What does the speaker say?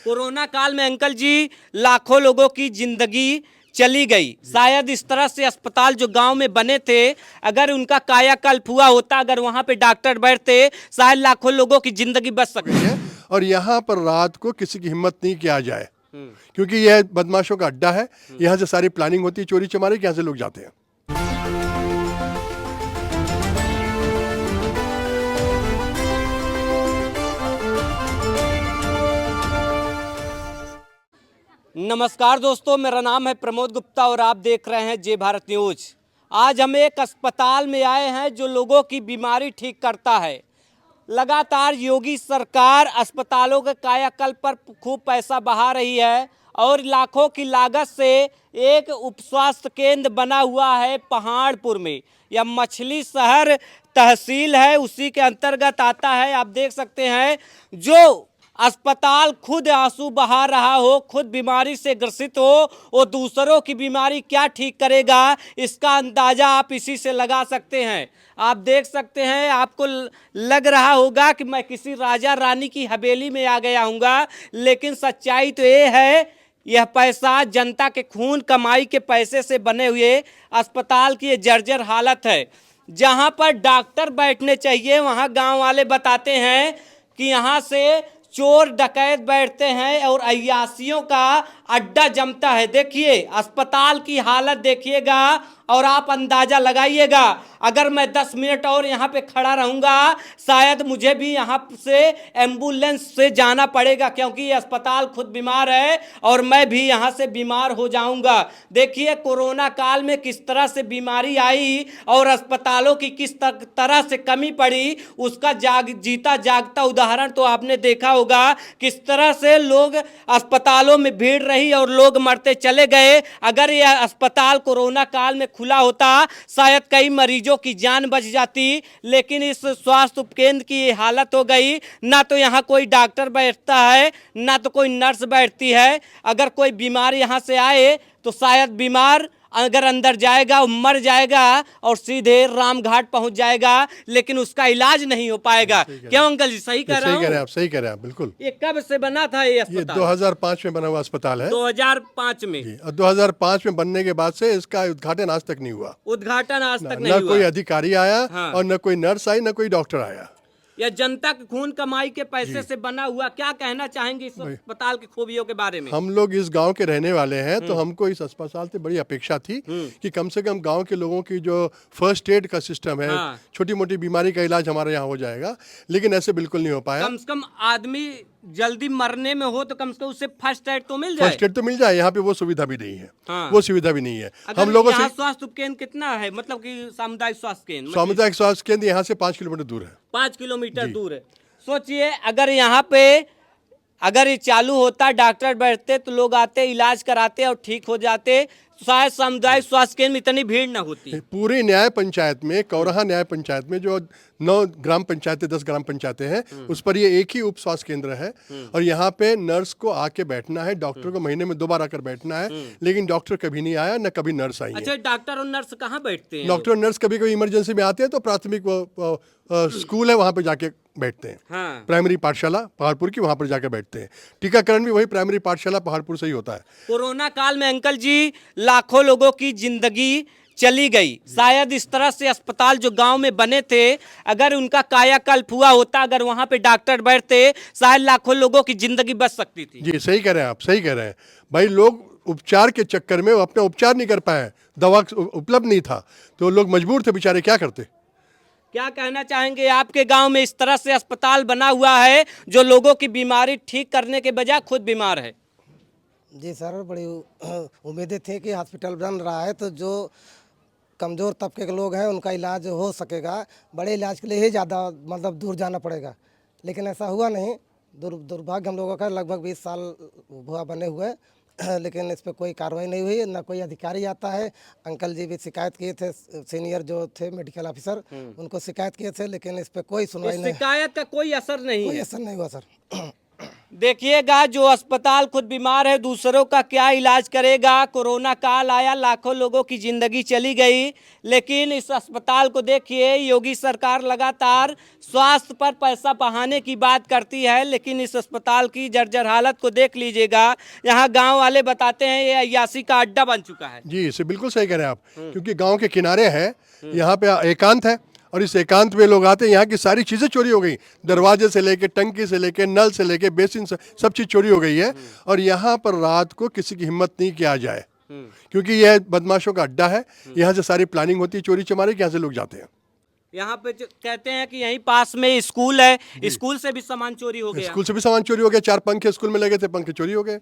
Corona काल में uncle जी लाखों लोगों की जिंदगी चली गई। शायद इस तरह से अस्पताल जो गांव में बने थे, अगर उनका कायाकल्प हुआ होता, अगर वहां पे डॉक्टर बैठते, शायद लाखों लोगों की जिंदगी बच सकती है। और यहाँ पर रात को किसी की हिम्मत नहीं किया जाए, क्योंकि यह बदमाशों का अड्डा है। यहाँ से सारी प्लानिंग होती है चोरी चमारी की, यहाँ से लोग जाते हैं। नमस्कार दोस्तों, मेरा नाम है प्रमोद गुप्ता और आप देख रहे हैं जय भारत न्यूज। आज हम एक अस्पताल में आए हैं जो लोगों की बीमारी ठीक करता है। लगातार योगी सरकार अस्पतालों के कायाकल्प पर खूब पैसा बहा रही है और लाखों की लागत से एक उप स्वास्थ्य केंद्र बना हुआ है पहाड़पुर में। यह मछली शहर तहसील है, उसी के अंतर्गत आता है। आप देख सकते हैं जो अस्पताल खुद आंसू बहा रहा हो, खुद बीमारी से ग्रसित हो, वो दूसरों की बीमारी क्या ठीक करेगा, इसका अंदाजा आप इसी से लगा सकते हैं। आप देख सकते हैं, आपको लग रहा होगा कि मैं किसी राजा रानी की हवेली में आ गया हूँगा, लेकिन सच्चाई तो ये है, यह पैसा जनता के खून कमाई के पैसे से बने हुए अस्पताल की ये जर्जर हालत है। जहाँ पर डॉक्टर बैठने चाहिए, वहाँ गाँव वाले बताते हैं कि यहाँ से चोर डकैत बैठते हैं और अय्यासियों का अड्डा जमता है। देखिए अस्पताल की हालत देखिएगा और आप अंदाजा लगाइएगा। अगर मैं 10 मिनट और यहाँ पे खड़ा रहूँगा, शायद मुझे भी यहाँ से एम्बुलेंस से जाना पड़ेगा, क्योंकि ये अस्पताल खुद बीमार है और मैं भी यहाँ से बीमार हो जाऊँगा। देखिए कोरोना काल में किस तरह से बीमारी आई और अस्पतालों की किस तरह से कमी पड़ी, उसका जीता जागता उदाहरण तो आपने देखा होगा। किस तरह से लोग अस्पतालों में भीड़ रही और लोग मरते चले गए। अगर यह अस्पताल कोरोना काल में खुला होता, शायद कई मरीजों की जान बच जाती, लेकिन इस स्वास्थ्य उपकेंद्र की ये हालत हो गई। ना तो यहाँ कोई डॉक्टर बैठता है, ना तो कोई नर्स बैठती है। अगर कोई बीमार यहाँ से आए तो शायद बीमार अगर अंदर जाएगा वो मर जाएगा और सीधे रामघाट पहुंच जाएगा, लेकिन उसका इलाज नहीं हो पाएगा। क्यों अंकल जी, सही कह रहा हूं? सही कह रहे हैं आप, सही कह रहे हैं आप, बिल्कुल। ये कब से बना था ये अस्पताल? ये 2005 में बना हुआ अस्पताल है। 2005 में। और 2005 में बनने के बाद से इसका उद्घाटन आज तक नहीं हुआ। उद्घाटन आज तक नहीं हुआ। हुआ। कोई अधिकारी आया हाँ। और न कोई नर्स आई, न कोई डॉक्टर आया। यह जनता के खून कमाई के पैसे से बना हुआ। क्या कहना चाहेंगे इस अस्पताल की खूबियों के बारे में? हम लोग इस गांव के रहने वाले हैं, तो हमको इस अस्पताल से बड़ी अपेक्षा थी कि कम से कम गांव के लोगों की जो फर्स्ट एड का सिस्टम है, हाँ। छोटी मोटी बीमारी का इलाज हमारे यहाँ हो जाएगा, लेकिन ऐसे बिल्कुल नहीं हो पाया। कम से कम आदमी जल्दी मरने में हो तो कम से कम उससे फर्स्ट एड तो मिल जाए। फर्स्ट एड तो मिल जाए, यहाँ पे वो सुविधा भी नहीं है। हाँ। वो सुविधा भी नहीं है। हम लोगों से स्वास्थ्य उपकेंद्र कितना है, मतलब कि सामुदायिक स्वास्थ्य केंद्र? सामुदायिक स्वास्थ्य केंद्र यहाँ से 5 किलोमीटर दूर है। 5 किलोमीटर दूर है। सोचिए अगर यहाँ पे अगर ये चालू होता, डॉक्टर बैठते तो लोग आते, इलाज कराते और ठीक हो जाते, शायद सामुदायिक स्वास्थ्य केंद्र में इतनी भीड़ न होती। पूरी न्याय पंचायत में, कौरहा न्याय पंचायत में जो 9 ग्राम पंचायतें, 10 ग्राम पंचायतें हैं, उस पर ये एक ही उप स्वास्थ्य केंद्र है। और यहाँ पे नर्स को आके बैठना है, डॉक्टर को महीने में 2 बार आकर बैठना है, लेकिन डॉक्टर कभी नहीं आया, न कभी नर्स आई है। अच्छा, डॉक्टर और नर्स कहाँ बैठते हैं? डॉक्टर और नर्स कभी कभी इमरजेंसी में आते हैं तो प्राथमिक स्कूल है वहाँ पे जाके बैठते हैं। हाँ। प्राइमरी पाठशाला पहाड़पुर की, वहाँ पर जाकर बैठते हैं। टीकाकरण भी वही प्राइमरी पाठशाला पहाड़पुर से ही होता है। कोरोना काल में अंकल जी लाखों लोगों की जिंदगी चली गई। शायद इस तरह से अस्पताल जो गांव में बने थे, अगर उनका कायाकल्प हुआ होता, अगर वहां पे डॉक्टर बैठते, शायद लाखों लोगों की जिंदगी बच सकती थी। जी सही कह रहे हैं आप, सही कह रहे हैं भाई। लोग उपचार के चक्कर में अपना उपचार नहीं कर पाए, दवा उपलब्ध नहीं था, तो लोग मजबूर थे बेचारे, क्या करते। क्या कहना चाहेंगे, आपके गांव में इस तरह से अस्पताल बना हुआ है जो लोगों की बीमारी ठीक करने के बजाय खुद बीमार है? जी सर, बड़ी उम्मीदें थी कि हॉस्पिटल बन रहा है तो जो कमज़ोर तबके के लोग हैं उनका इलाज हो सकेगा। बड़े इलाज के लिए ही ज़्यादा मतलब दूर जाना पड़ेगा, लेकिन ऐसा हुआ नहीं। दुर्भाग्य हम लोगों का, लगभग 20 साल हुआ बने हुए, लेकिन इस पर कोई कार्रवाई नहीं हुई, ना कोई अधिकारी आता है। अंकल जी भी शिकायत किए थे, सीनियर जो थे मेडिकल ऑफिसर, उनको शिकायत किए थे, लेकिन इस पर कोई सुनवाई नहीं। शिकायत का कोई असर नहीं? कोई असर नहीं हुआ सर। देखिएगा, जो अस्पताल खुद बीमार है, दूसरों का क्या इलाज करेगा। कोरोना काल आया, लाखों लोगों की जिंदगी चली गई, लेकिन इस अस्पताल को देखिए। योगी सरकार लगातार स्वास्थ्य पर पैसा बहाने की बात करती है, लेकिन इस अस्पताल की जर्जर हालत को देख लीजिएगा। यहाँ गांव वाले बताते हैं ये अय्याशी का अड्डा बन चुका है। जी, इसे बिल्कुल सही कह रहे हैं आप, क्योंकि गांव के किनारे है, यहाँ पे एकांत है और इस एकांत में लोग आते हैं। यहाँ की सारी चीज़ें चोरी हो गई, दरवाजे से लेके, टंकी से लेके, नल से लेके, बेसिन से, सब चीज़ चोरी हो गई है। और यहाँ पर रात को किसी की हिम्मत नहीं कि आ जाए, क्योंकि यह बदमाशों का अड्डा है। यहाँ से सारी प्लानिंग होती है चोरी चमारी की, यहाँ से लोग जाते हैं। यहाँ पे जो कहते हैं कि यहीं पास में स्कूल है, स्कूल से भी सामान चोरी हो गया। स्कूल से भी सामान चोरी हो गया। 4 पंखे स्कूल में लगे थे, पंखे चोरी हो गए।